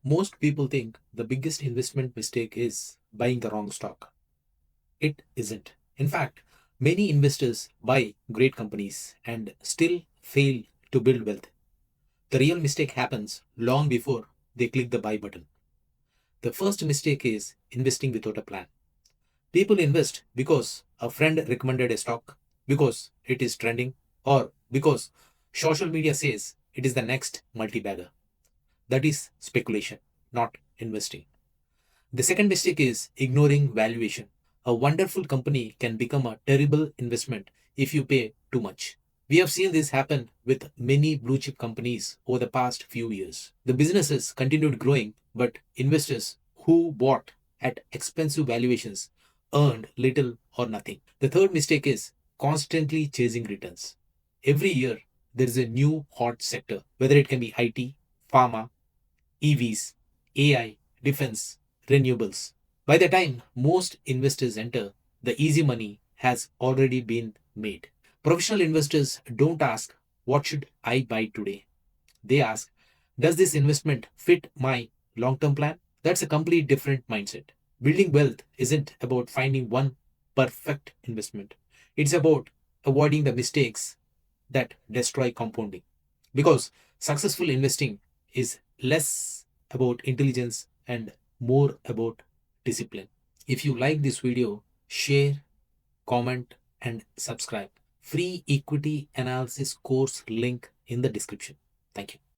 Most people think the biggest investment mistake is buying the wrong stock. It isn't. In fact, many investors buy great companies and still fail to build wealth. The real mistake happens long before they click the buy button. The first mistake is investing without a plan. People invest because a friend recommended a stock, because it is trending, or because social media says it is the next multi bagger. That is speculation, not investing. The second mistake is ignoring valuation. A wonderful company can become a terrible investment if you pay too much. We have seen this happen with many blue chip companies over the past few years. The businesses continued growing, but investors who bought at expensive valuations earned little or nothing. The third mistake is constantly chasing returns. Every year, there is a new hot sector, whether it can be IT, pharma, EVs, AI, defense, renewables. By the time most investors enter, the easy money has already been made. Professional investors don't ask, what should I buy today? They ask, does this investment fit my long term plan? That's a complete different mindset. Building wealth isn't about finding one perfect investment, it's about avoiding the mistakes that destroy compounding. Because successful investing is less about intelligence and more about discipline. If you like this video, share, comment, and subscribe. Free equity analysis course link in the description. Thank you.